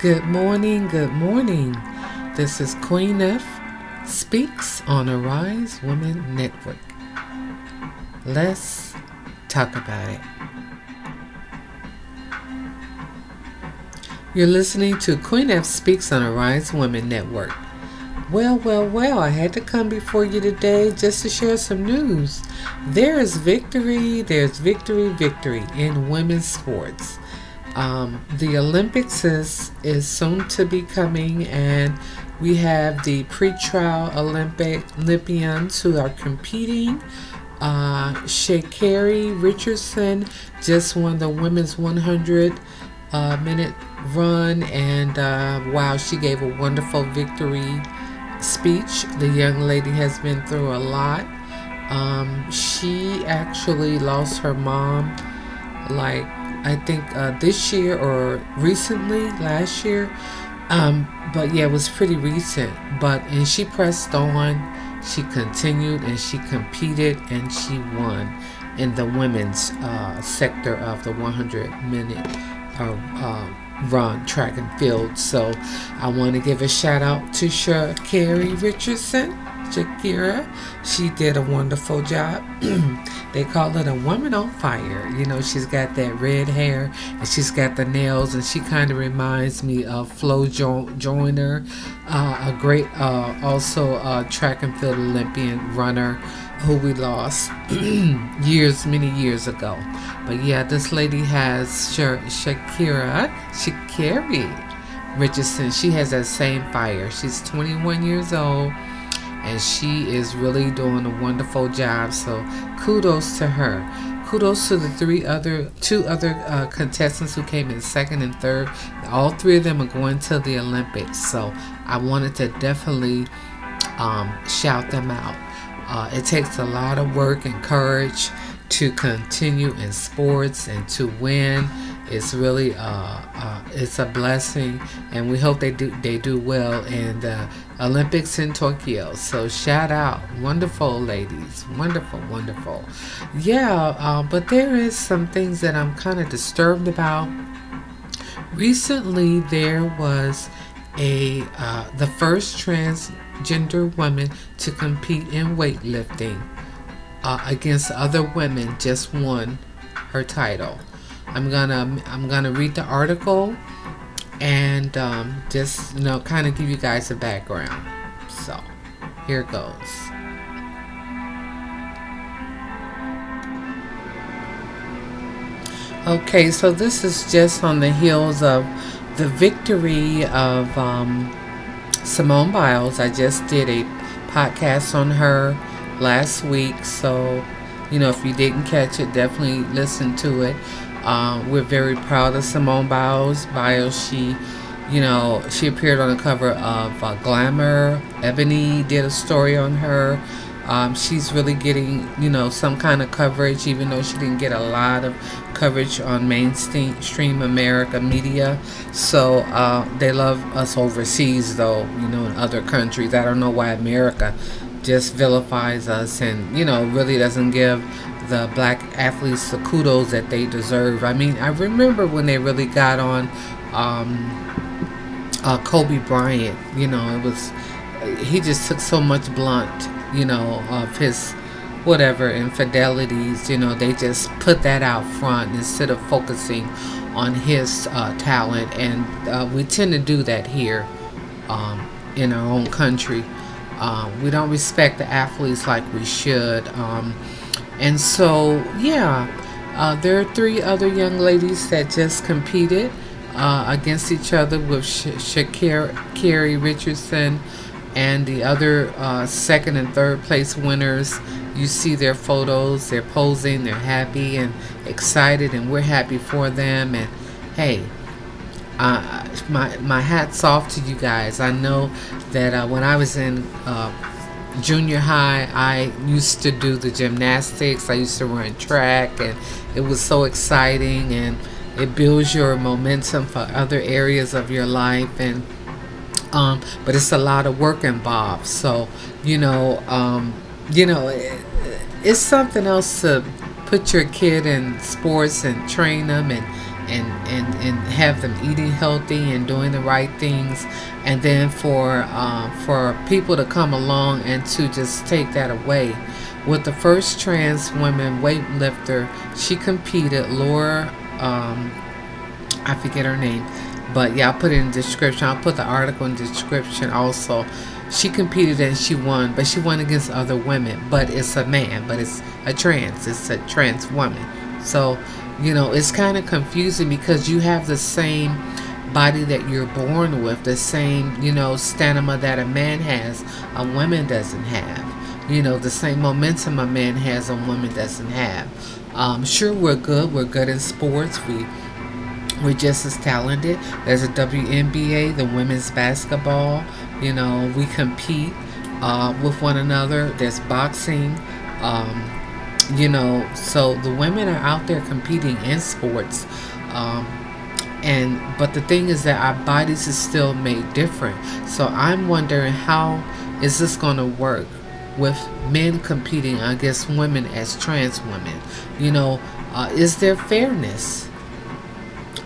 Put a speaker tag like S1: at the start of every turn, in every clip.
S1: Good morning, good morning. This is Q'Nef Speaks on Ari'ze Women Network. Let's talk about it. You're listening to Q'Nef Speaks on Ari'ze Women Network. Well, I had to come before you today just to share some news. There's victory in women's sports. The Olympics is soon to be coming, and we have the pre-trial Olympians who are competing. Sha'Carri Richardson just won the women's 100 minute run, and wow, she gave a wonderful victory speech. The young lady has been through a lot. She actually lost her mom, like I think this year or recently, last year. But yeah, it was pretty recent. And she pressed on, she continued, and she competed, and she won in the women's sector of the 100-minute run, track and field. So I want to give a shout out to Sha'Carri Richardson. Shakira, she did a wonderful job. They call it a woman on fire. You know, she's got that red hair and she's got the nails, and she kind of reminds me of Flo Joyner, a great also track and field Olympian runner who we lost many years ago. But yeah, this lady has Sha'Carri Richardson. She has that same fire. She's 21 years old, and she is really doing a wonderful job. So kudos to her. Kudos to the two other contestants who came in second and third. All three of them are going to the Olympics. So I wanted to definitely shout them out. It takes a lot of work and courage to continue in sports and to win. It's really it's a blessing, and we hope they do well in the Olympics in Tokyo. So shout out, wonderful ladies, wonderful. Yeah, but there is some things that I'm kind of disturbed about. Recently, there was the first transgender woman to compete in weightlifting against other women. Just won her title. I'm gonna read the article and just kind of give you guys a background. So here goes. Okay, so this is just on the heels of the victory of Simone Biles. I just did a podcast on her last week, so if you didn't catch it, definitely listen to it. We're very proud of Simone Biles. She appeared on the cover of Glamour. Ebony did a story on her. She's really getting, some kind of coverage, even though she didn't get a lot of coverage on mainstream America media. So they love us overseas, though, in other countries. I don't know why America just vilifies us and, really doesn't give the black athletes the kudos that they deserve. I mean, I remember when they really got on Kobe Bryant. He just took so much blunt, of his whatever infidelities. They just put that out front instead of focusing on his talent, and we tend to do that here in our own country. We don't respect the athletes like we should. And so, there are three other young ladies that just competed against each other with Sha'Carri Richardson and the other second and third place winners. You see their photos, they're posing, they're happy and excited, and we're happy for them. And hey, my hat's off to you guys. I know that when I was in junior high, I used to do the gymnastics. I used to run track, and it was so exciting, and it builds your momentum for other areas of your life. And but it's a lot of work involved. So it's something else to put your kid in sports and train them and and have them eating healthy and doing the right things, and then for people to come along and to just take that away. With the first trans woman weightlifter, she competed, Laura, I forget her name, but yeah, I'll put it in the description. I'll put the article in the description also. She competed and she won, but she won against other women. But it's a man, but it's it's a trans woman. So, it's kind of confusing because you have the same body that you're born with, the same, stamina that a man has, a woman doesn't have. The same momentum a man has, a woman doesn't have. Sure, we're good. We're good in sports. We're just as talented. There's a WNBA, the women's basketball. We compete with one another. There's boxing. So the women are out there competing in sports. But the thing is that our bodies is still made different. So I'm wondering, how is this going to work with men competing against women as trans women? Is there fairness?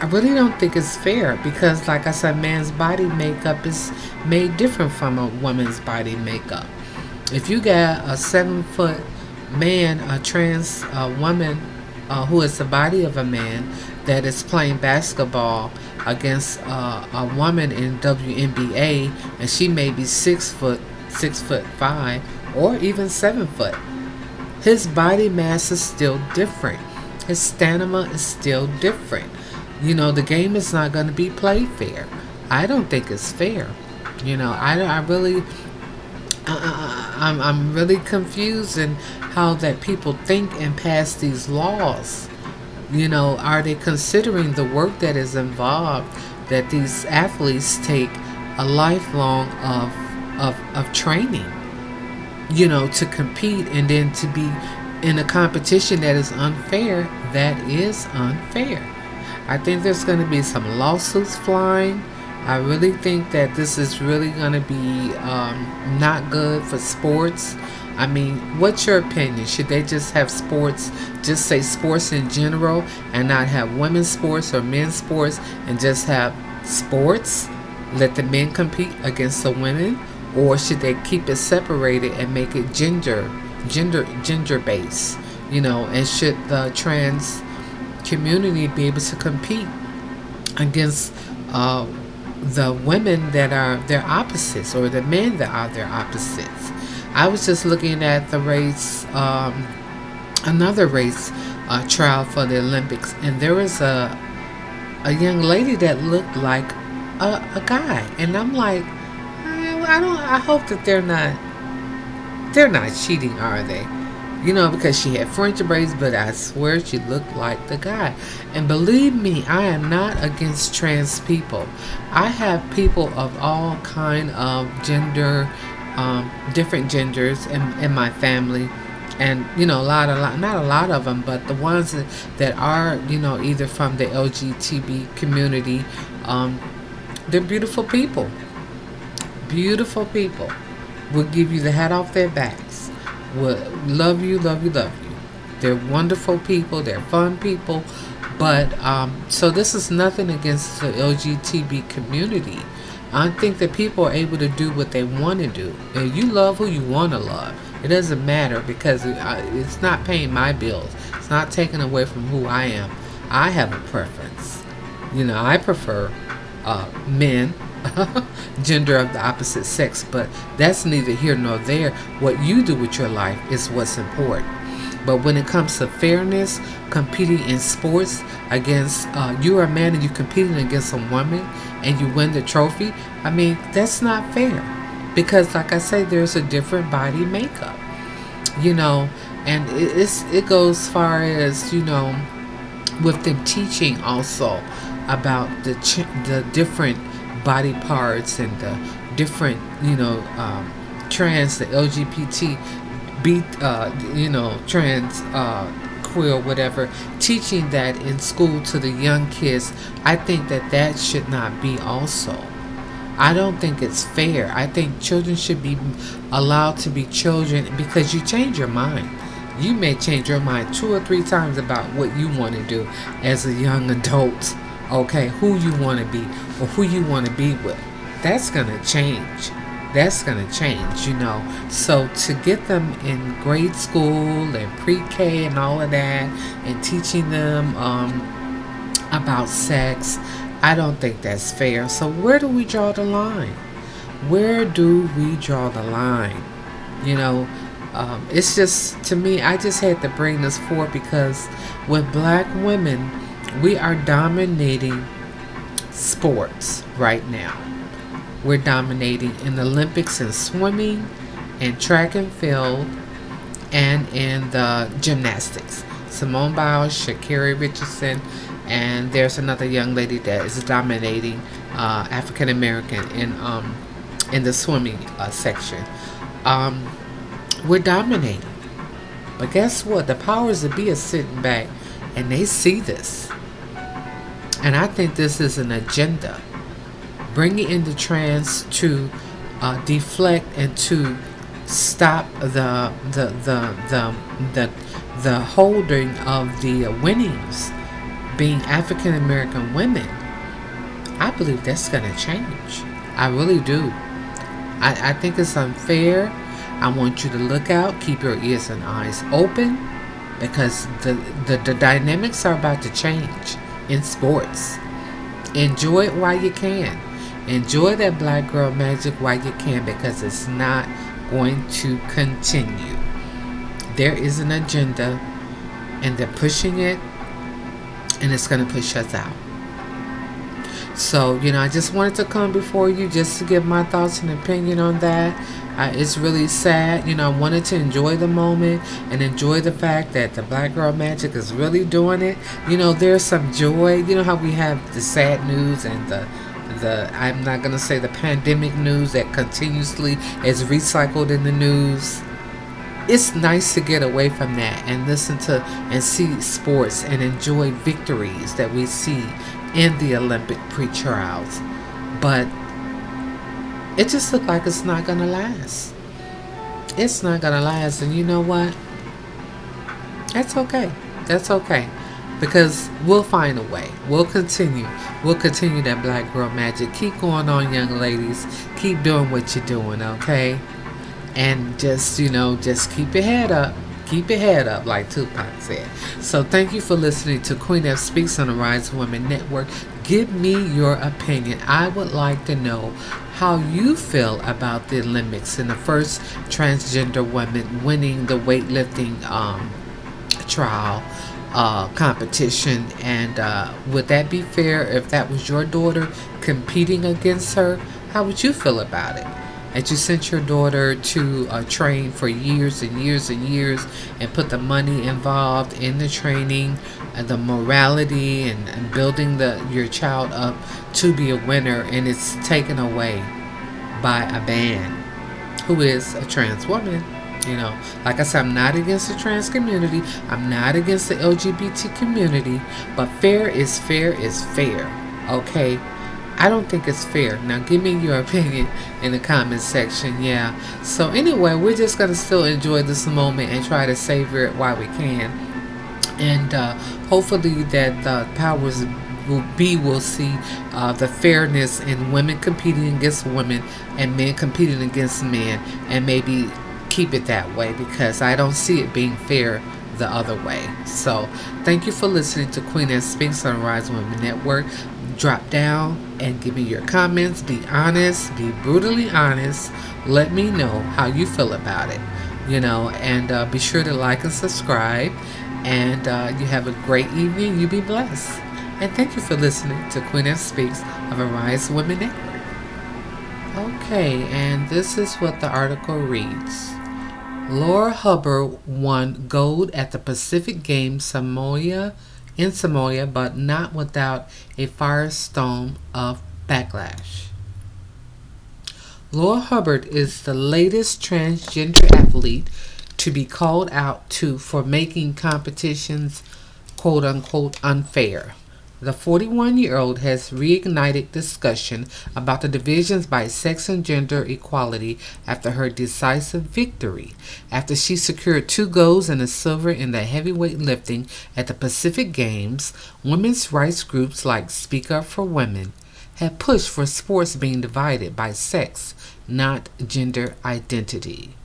S1: I really don't think it's fair because, like I said, man's body makeup is made different from a woman's body makeup. If you got a 7-foot man, a trans woman who is the body of a man that is playing basketball against a woman in WNBA, and she may be 6'5", or even 7 foot, his body mass is still different. His stamina is still different. The game is not going to be played fair. I don't think it's fair. I really, I'm really confused in how that people think and pass these laws. Are they considering the work that is involved, that these athletes take a lifelong of training, to compete, and then to be in a competition that is unfair? That is unfair. I think there's going to be some lawsuits flying. I really think that this is really going to be not good for sports. I mean, what's your opinion? Should they just have sports, just say sports in general, and not have women's sports or men's sports, and just have sports? Let the men compete against the women? Or should they keep it separated and make it gender based? And should the trans community be able to compete against the women that are their opposites, or the men that are their opposites? I was just looking at the race, another race trial for the Olympics, and there was a young lady that looked like a guy, and I'm like, I hope that they're not cheating, are they? Because she had French braids, but I swear she looked like the guy. And believe me, I am not against trans people. I have people of all kind of gender, different genders in my family, and not a lot of them, but the ones that are either from the LGBT community, they're beautiful people. Beautiful people will give you the hat off their backs. Will love you, love you, love you. They're wonderful people. They're fun people. But so this is nothing against the LGBT community. I think that people are able to do what they want to do. And you love who you want to love. It doesn't matter, because it's not paying my bills. It's not taking away from who I am. I have a preference. I prefer men, gender of the opposite sex, but that's neither here nor there. What you do with your life is what's important. But when it comes to fairness, competing in sports against, you're a man and you're competing against a woman and you win the trophy, I mean, that's not fair. Because like I say, there's a different body makeup, and it goes far as, with them teaching also about the different body parts and the different, trans, the LGBT, trans, queer, whatever, teaching that in school to the young kids. I think that should not be also. I don't think it's fair. I think children should be allowed to be children, because you change your mind. You may change your mind 2 or 3 times about what you want to do as a young adult. Okay, who you want to be or who you want to be with. That's going to change. That's going to change, So to get them in grade school and pre-K and all of that and teaching them about sex, I don't think that's fair. So where do we draw the line? Where do we draw the line? It's just, to me, I just had to bring this forward because with black women, we are dominating sports right now. We're dominating in the Olympics in swimming, in track and field, and in the gymnastics. Simone Biles, Sha'Carri Richardson, and there's another young lady that is dominating African American in the swimming section. We're dominating. But guess what? The powers that be are sitting back and they see this. And I think this is an agenda. Bringing in the trans to deflect and to stop the holding of the winnings being African American women. I believe that's going to change. I really do. I think it's unfair. I want you to look out, keep your ears and eyes open, because the dynamics are about to change in sports. Enjoy it while you can. Enjoy that black girl magic while you can, because it's not going to continue. There is an agenda, and they're pushing it, and it's going to push us out. So, I just wanted to come before you just to give my thoughts and opinion on that. It's really sad. I wanted to enjoy the moment and enjoy the fact that the Black Girl Magic is really doing it. There's some joy. How we have the sad news and the I'm not going to say the pandemic news that continuously is recycled in the news. It's nice to get away from that and listen to and see sports and enjoy victories that we see in the Olympic pre-trials. But it just looks like it's not going to last. It's not going to last. And you know what? That's okay. That's okay. Because we'll find a way. We'll continue. We'll continue that black girl magic. Keep going on, young ladies. Keep doing what you're doing, okay? And just, just keep your head up. Keep your head up, like Tupac said. So thank you for listening to Q'Nef Speaks on the Ari'ze Women Network. Give me your opinion. I would like to know how you feel about the Olympics and the first transgender woman winning the weightlifting trial competition. And would that be fair if that was your daughter competing against her? How would you feel about it? That you sent your daughter to train for years and years and years and put the money involved in the training and the morality and building your child up to be a winner, and it's taken away by a man who is a trans woman. Like I said, I'm not against the trans community. I'm not against the LGBT community, but fair is fair, okay? I don't think it's fair. Now, give me your opinion in the comment section. Yeah. So anyway, we're just going to still enjoy this moment and try to savor it while we can. And hopefully that the powers will see the fairness in women competing against women and men competing against men, and maybe keep it that way, because I don't see it being fair the other way. So thank you for listening to Q'Nef Speaks on the Ari'ze Women Network. Drop down and give me your comments. Be honest. Be brutally honest. Let me know how you feel about it. And be sure to like and subscribe. And you have a great evening. You be blessed. And thank you for listening to Q'Nef Speaks of Ari'ze Women Network. Okay, and this is what the article reads. Laura Hubbard won gold at the Pacific Games in Samoa, but not without a firestorm of backlash. Laura Hubbard is the latest transgender athlete to be called out for making competitions quote-unquote unfair. The 41-year-old has reignited discussion about the divisions by sex and gender equality after her decisive victory, after she secured 2 golds and a silver in the heavyweight lifting at the Pacific Games. Women's rights groups like Speak Up for Women have pushed for sports being divided by sex, not gender identity.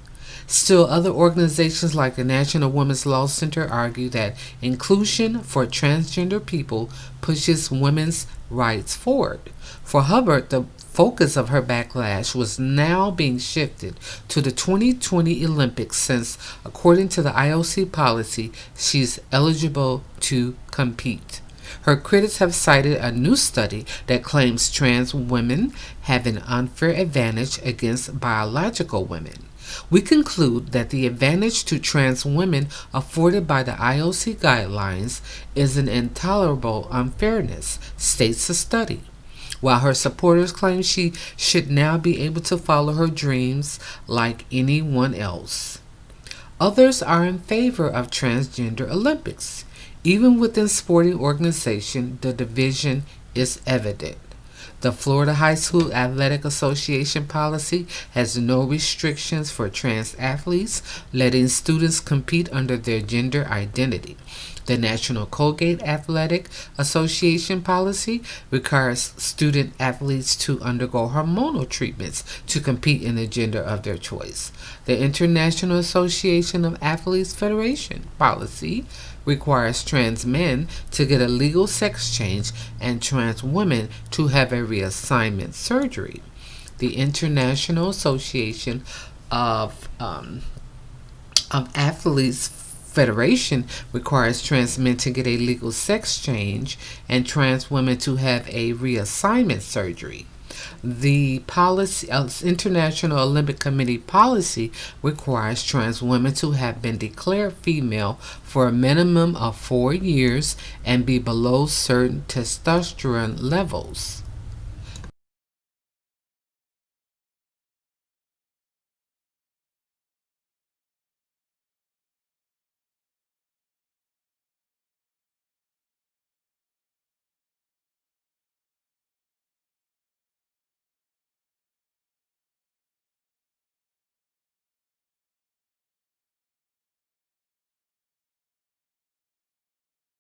S1: Still, other organizations like the National Women's Law Center argue that inclusion for transgender people pushes women's rights forward. For Hubbard, the focus of her backlash was now being shifted to the 2020 Olympics since, according to the IOC policy, she's eligible to compete. Her critics have cited a new study that claims trans women have an unfair advantage against biological women. We conclude that the advantage to trans women afforded by the IOC guidelines is an intolerable unfairness, states the study. While her supporters claim she should now be able to follow her dreams like anyone else. Others are in favor of transgender Olympics. Even within sporting organizations, the division is evident. The Florida High School Athletic Association policy has no restrictions for trans athletes, letting students compete under their gender identity. The National Colgate Athletic Association policy requires student athletes to undergo hormonal treatments to compete in the gender of their choice. The International Association of Athletes Federation policy requires trans men to get a legal sex change and trans women to have a reassignment surgery. The International Association of Athletes Federation requires trans men to get a legal sex change and trans women to have a reassignment surgery. The International Olympic Committee policy requires trans women to have been declared female for a minimum of 4 years and be below certain testosterone levels.